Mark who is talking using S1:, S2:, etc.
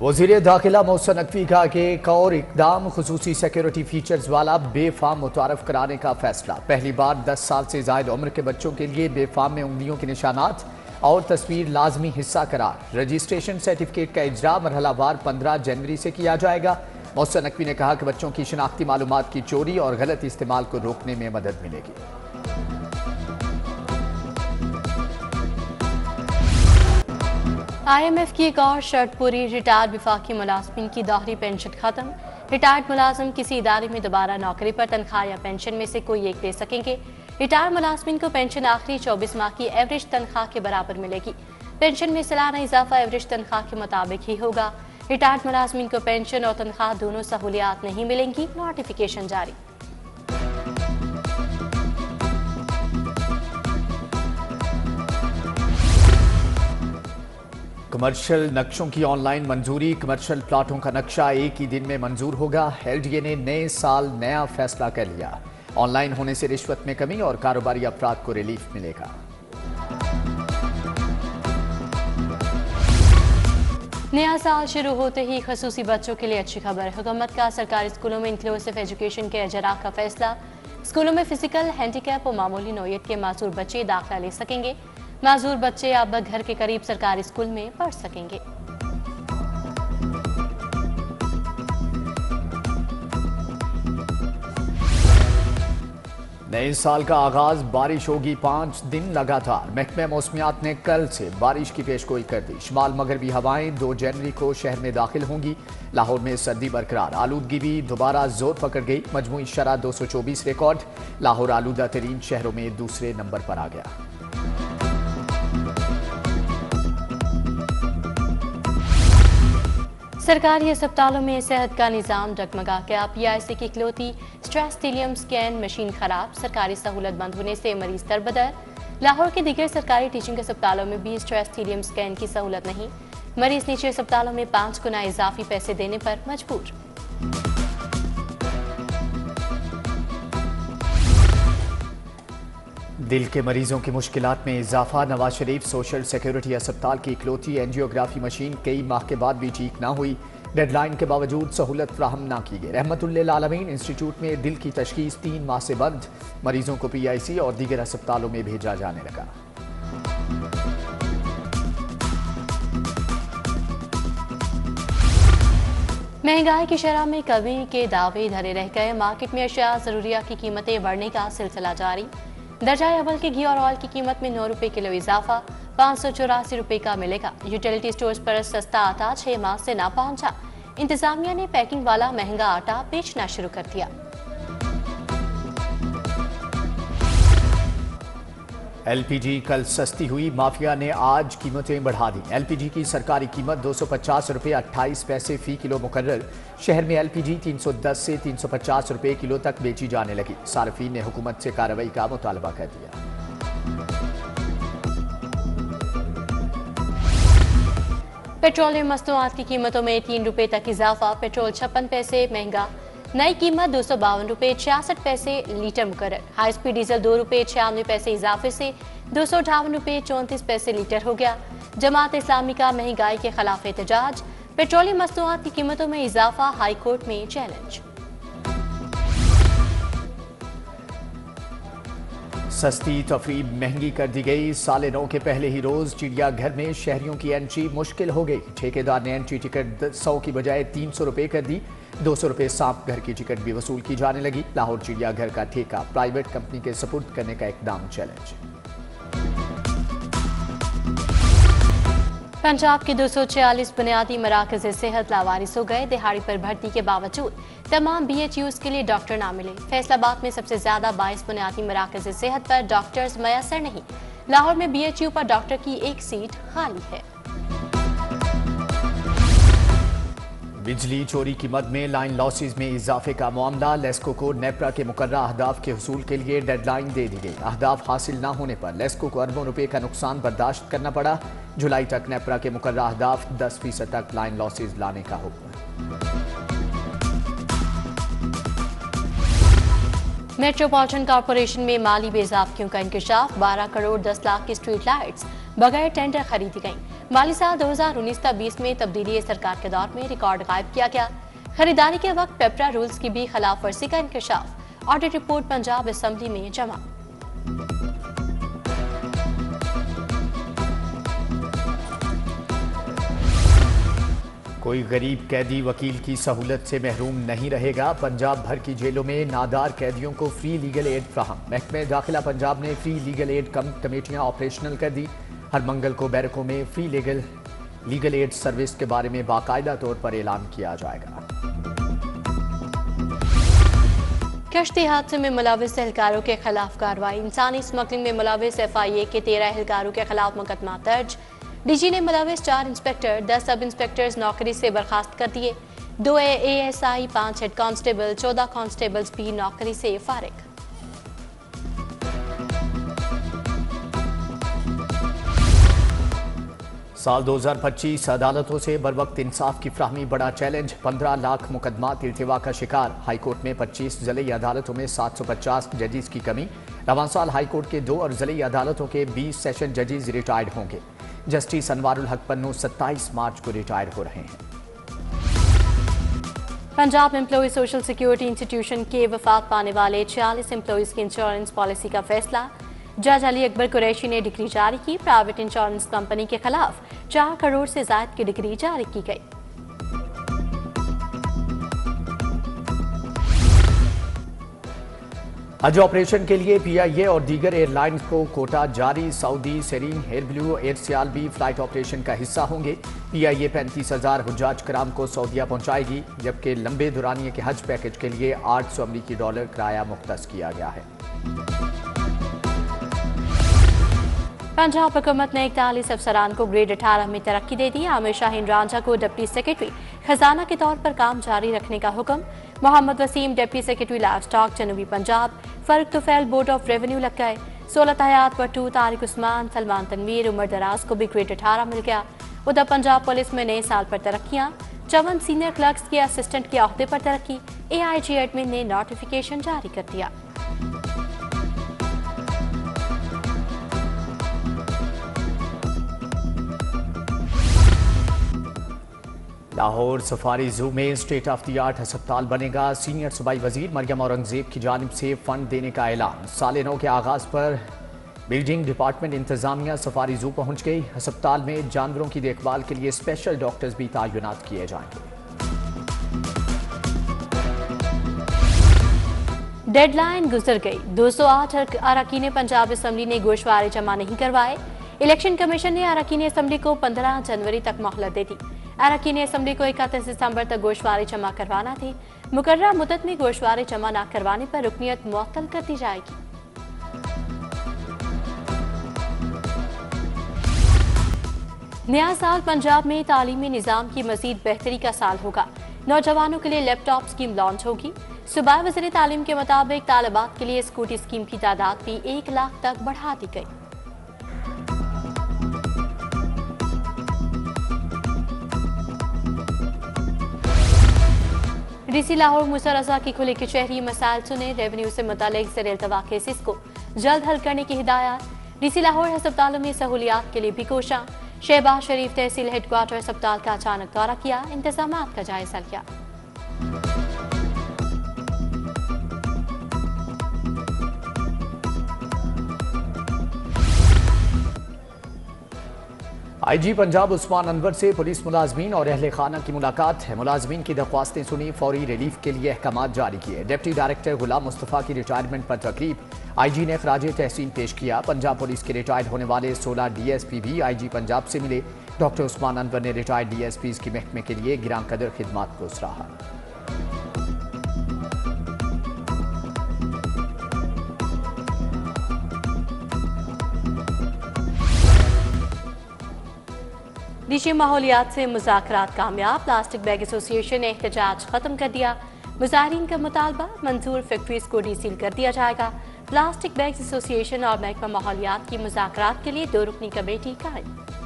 S1: वज़ीर दाखिला मोहसिन नकवी का एक और इकदाम, खुसूसी सिक्योरिटी फीचर्स वाला बेफाम मुतारफ कराने का फैसला। पहली बार 10 साल से ज़ायद उम्र के बच्चों के लिए बेफाम में उंगलियों के निशानात और तस्वीर लाजमी हिस्सा करार। रजिस्ट्रेशन सर्टिफिकेट का इजरा मरहलावार 15 जनवरी से किया जाएगा। मोहसिन नकवी ने कहा कि बच्चों की शनाख्ती मालूमात की चोरी और गलत इस्तेमाल को रोकने में मदद मिलेगी।
S2: IMF की एक और शर्त पूरी, रिटायर्ड विफाकी मुलाजमीन की दोहरी पेंशन खत्म। रिटायर्ड मुलाजिम किसी इदारे में दोबारा नौकरी पर तनख्वाह या पेंशन में से कोई एक ले सकेंगे। रिटायर्ड मुलाजमीन को पेंशन आखिरी 24 माह की एवरेज तनख्वाह के बराबर मिलेगी। पेंशन में सालाना इजाफा एवरेज तनख्वाह के मुताबिक ही होगा। रिटायर्ड मुलाजमीन को पेंशन और तनख्वाह दोनों सहूलियात नहीं मिलेंगी, नोटिफिकेशन जारी।
S1: कमर्शियल नक्शों की ऑनलाइन मंजूरी, कमर्शियल प्लाटों का नक्शा एक ही दिन में मंजूर होगा। LDA ने नए साल नया फैसला कर लिया। ऑनलाइन होने से रिश्वत में कमी और कारोबारी अफराद को रिलीफ मिलेगा।
S2: नया साल शुरू होते ही खसूसी बच्चों के लिए अच्छी खबर। हुकूमत का सरकारी स्कूलों में इंक्लूसिव एजुकेशन के इजरा का फैसला। स्कूलों में फिजिकल, हैंडीकैप और मामूली नौयत के मासूर बच्चे दाखिला ले सकेंगे। माजूर बच्चे अब घर के करीब सरकारी स्कूल में पढ़ सकेंगे।
S1: नए साल का आगाज बारिश होगी 5 दिन लगातार। महकमे मौसमियात ने कल से बारिश की पेशगोई कर दी। शुमाल मगरबी हवाएं 2 जनवरी को शहर में दाखिल होंगी। लाहौर में सर्दी बरकरार, आलूदगी भी दोबारा जोर पकड़ गई। मजमूई शरह 224 रिकॉर्ड। लाहौर आलूदा तरीन शहरों में दूसरे नंबर पर आ गया।
S2: सरकारी अस्पतालों में सेहत का निज़ाम डगमगा गया। PIC की इकलौती स्ट्रेस स्कैन मशीन खराब, सरकारी सहूलत बंद होने से मरीज दरबदर। लाहौर के दीगर सरकारी टीचिंग अस्पतालों में भी स्ट्रेस स्कैन की सहूलत नहीं। मरीज निजी अस्पतालों में 5 गुना इजाफी पैसे देने पर मजबूर।
S1: दिल के मरीजों की मुश्किलात में इजाफा। नवाज शरीफ सोशल सिक्योरिटी अस्पताल की इकलौती एंजियोग्राफी मशीन कई माह के बाद भी ठीक ना हुई। डेडलाइन के बावजूद सहूलत फ्राहम ना की गई। रहमतुल्लिल आलमीन इंस्टीट्यूट में दिल की तशखीस 3 माह से बंद। मरीजों को PIC और दीगर अस्पतालों में भेजा जाने लगा।
S2: महंगाई की शरह में कमी के दावे धरे रह गए। मार्केट में अशिया जरूरिया की कीमतें बढ़ने का सिलसिला जारी। दर्जा अव्वल के घी और ऑयल की कीमत में 9 रुपए किलो इजाफा, 584 रुपए का मिलेगा। यूटिलिटी स्टोर्स पर सस्ता आटा 6 माह से ना पहुंचा। इंतजामिया ने पैकिंग वाला महंगा आटा बेचना शुरू कर दिया।
S1: LPG कल सस्ती हुई। माफिया ने आज कीमतें बढ़ा दी। LPG की सरकारी कीमत 250 रुपये 28 पैसे फी किलो मुकर्रर। शहर में LPG 310 से 350 रुपये किलो तक बेची जाने लगी। सार्फिन ने हुकूमत से कार्रवाई का मुतालबा कर दिया।
S2: पेट्रोलियम मसनूआत की कीमतों में 3 रुपए तक इजाफा। पेट्रोल 56 पैसे महंगा, नई कीमत 252 रुपये 66 पैसे लीटर मुकर्रर। हाई स्पीड डीजल 2 रुपये 96 पैसे इजाफे से 258 रुपये 34 पैसे लीटर हो गया। जमात इस्लामी का महंगाई के खिलाफ एहतजाज। पेट्रोलियम मसनूआत की कीमतों में इजाफा हाई कोर्ट में चैलेंज।
S1: सस्ती तफरीह महंगी कर दी गई। साले 9 के पहले ही रोज चिड़ियाघर में शहरियों की एंट्री मुश्किल हो गई। ठेकेदार ने एंट्री टिकट 100 की बजाय 300 रुपये कर दी। 200 रुपये सांप घर की टिकट भी वसूल की जाने लगी। लाहौर चिड़ियाघर का ठेका प्राइवेट कंपनी के सपुर्द करने का इकदाम चैलेंज।
S2: पंजाब के 246 बुनियादी मराकज़ सेहत लावारिस हो गए। दिहाड़ी पर भर्ती के बावजूद तमाम BHUs के लिए डॉक्टर ना मिले। फैसलाबाद में सबसे ज्यादा 22 बुनियादी मराकज़ सेहत पर डॉक्टर्स मैसर नहीं। लाहौर में BHU पर डॉक्टर की एक सीट खाली है।
S1: बिजली चोरी की मद में लाइन लॉसेज में इजाफे का मामला। लेस्को को नेपरा के मुकर्रर अहदाफ के हुसूल के लिए डेडलाइन दे दी गई। अहदाफ हासिल न होने पर लेस्को को अरबों रुपए का नुकसान बर्दाश्त करना पड़ा। जुलाई तक नेपरा के मुकर्रर अहदाफ 10% तक लाइन लॉसेज लाने का हुक्म।
S2: मेट्रोपॉलिटन कॉरपोरेशन में माली बेजाफियों का इंकशाफ। 12 करोड़ 10 लाख की स्ट्रीट लाइट्स बगैर टेंडर खरीदी गईं। माली साल 2019-20 में तब्दीली सरकार के दौर में रिकॉर्ड गायब किया गया। खरीदारी के वक्त पेपरा रूल्स की भी खिलाफ वर्जी का इंकशाफ। ऑडिट रिपोर्ट पंजाब असेंबली में जमा।
S1: कोई गरीब कैदी वकील की सहूलत से महरूम नहीं रहेगा। पंजाब भर की जेलों में नादार कैदियों को फ्री लीगल एड फ्राहम। महकमे दाखिला पंजाब ने फ्री लीगल एड कमेटियां ऑपरेशनल कर दी। हर मंगल को बैरकों में फ्री लीगल एड सर्विस के बारे में बाकायदा तौर पर ऐलान किया जाएगा।
S2: कश्ती हादसे में मुलविस एहलकारों के खिलाफ कार्रवाई। इंसानी स्मगलिंग में मुलविस FIA के 13 एहलकारों के खिलाफ मुकदमा दर्ज। DG ने मुलविस 4 इंस्पेक्टर 10 सब इंस्पेक्टर्स नौकरी से बर्खास्त कर दिए। 2 ASI 5 हेड कांस्टेबल 14 कांस्टेबल्स भी नौकरी से फारिग।
S1: साल 2025 अदालतों से बर वक्त इंसाफ की फ्राहमी बड़ा चैलेंज। 15 लाख मुकदमात इल्तिवा का शिकार। हाईकोर्ट में 25 ज़िली अदालतों में 750 जजेस की कमी। रवां साल हाईकोर्ट के 2 और ज़िली अदालतों के 20 सेशन जजेस रिटायर्ड होंगे। जस्टिस अनवारुल हक पन्नू 27 मार्च को रिटायर हो रहे हैं।
S2: Punjab employ social security institution के वफात पाने वाले 46 एम्प्लॉयज की इंश्योरेंस पॉलिसी का फैसला। जज अली अकबर कुरैशी ने डिग्री जारी की। प्राइवेट इंश्योरेंस कंपनी के खिलाफ 4 करोड़ से ज्यादा की डिग्री जारी की गई।
S1: हज ऑपरेशन के लिए PIA और दीगर एयरलाइंस को कोटा जारी। सऊदी, सेरीन, एयरब्लू, एयरसियाल भी फ्लाइट ऑपरेशन का हिस्सा होंगे। PIA 35,000 हुज्जाज कराम को सऊदीया पहुंचाएगी, जबकि लंबे दुरानिये के हज पैकेज के लिए $800 अमरीकी किराया मुख्तस किया गया है।
S2: पंजाब हुकूमत ने 41 अफसरान को ग्रेड 18 में तरक्की दे दी। आमिर शाहीन रांझा को डिप्टी सेक्रेटरी खजाना के तौर पर काम जारी रखने का हुक्म। Mohammad Waseem deputy secretary livestock जनूबी पंजाब। फर्क तुफैल बोर्ड ऑफ रेवेन्यू लग गए। 16 हयात पट्टू, तारिक उस्मान, सलमान तनवीर, उमर दराज को भी ग्रेड 18 मिल गया। उधर पंजाब पुलिस में नए साल पर तरक्कियां। 54 सीनियर क्लर्क्स के असिस्टेंट के ओहदे पर तरक्की। AIG एडमिन ने नोटिफिकेशन जारी कर दिया।
S1: लाहौर सफारी जू में स्टेट ऑफ द आर्ट अस्पताल बनेगा। सीनियर सूबाई वजीर मरियम औरंगजेब की जानिब से फंड देने का ऐलान। साल नौ के आगाज पर बिल्डिंग डिपार्टमेंट इंतजामिया सफारी जू पहुंच गई। अस्पताल में जानवरों की देखभाल के लिए स्पेशल डॉक्टर्स भी तैनात किए जाएंगे।
S2: डेडलाइन गुजर गई। 208 अरकान पंजाब असम्बली ने गोशवारे जमा नहीं करवाए। इलेक्शन कमीशन ने अरकान असम्बली को 15 जनवरी तक मोहलत दे दी। अरकान असम्बली को 31 दिसंबर तक गोशवारे जमा करवाना थी। मुकर्रर मुद्दत में गोशवारे जमा न करवाने पर रुकनियत मुअत्तल कर दी जाएगी। नया साल पंजाब में तालीमी निज़ाम की मजीद बेहतरी का साल होगा। नौजवानों के लिए लैपटॉप स्कीम लॉन्च होगी। सूबाई वज़ीर तालीम के मुताबिक तालिबात के लिए स्कूटी स्कीम की तादाद भी 1 लाख तक बढ़ा दी गई। DC लाहौर मूसा रजा की खुली कचहरी मसाइल सुने। रेवेन्यू से मुतालिक ज़ेर-ए-इल्तवा केसेस को जल्द हल करने की हिदायत। DC लाहौर अस्पतालों में सहूलियात के लिए भी कोशां। शहबाज शरीफ तहसील हेडक्वार्टर अस्पताल का अचानक दौरा किया, इंतजामात का जायजा लिया।
S1: IG पंजाब उस्मान अनवर से पुलिस मुलाजमीन और अहले खाना की मुलाकात है। मुलाजमीन की दरख्वास्तें सुनी, फौरी रिलीफ के लिए अहकामात जारी किए। डिप्टी डायरेक्टर गुलाम मुस्तफ़ा की रिटायरमेंट पर तकरीब। IG ने खराज तहसीन पेश किया। पंजाब पुलिस के रिटायर्ड होने वाले 16 DSP भी IG पंजाब से मिले। डॉक्टर उस्मान अनवर ने रिटायर्ड DSPs की महकमे के लिए गिरां कदर खिदमात को सराहा।
S2: DC माहौलियात से मुज़ाकरात कामयाब। प्लास्टिक बैग एसोसिएशन ने एहतजाज खत्म कर दिया। मुजाहिरीन का मुतालबा, मंजूर फैक्ट्रीज को डीसील कर दिया जाएगा। प्लास्टिक बैग एसोसिएशन और महकमा माहौलियात की मुज़ाकरात के लिए 2 रुकनी कमेटी कायम।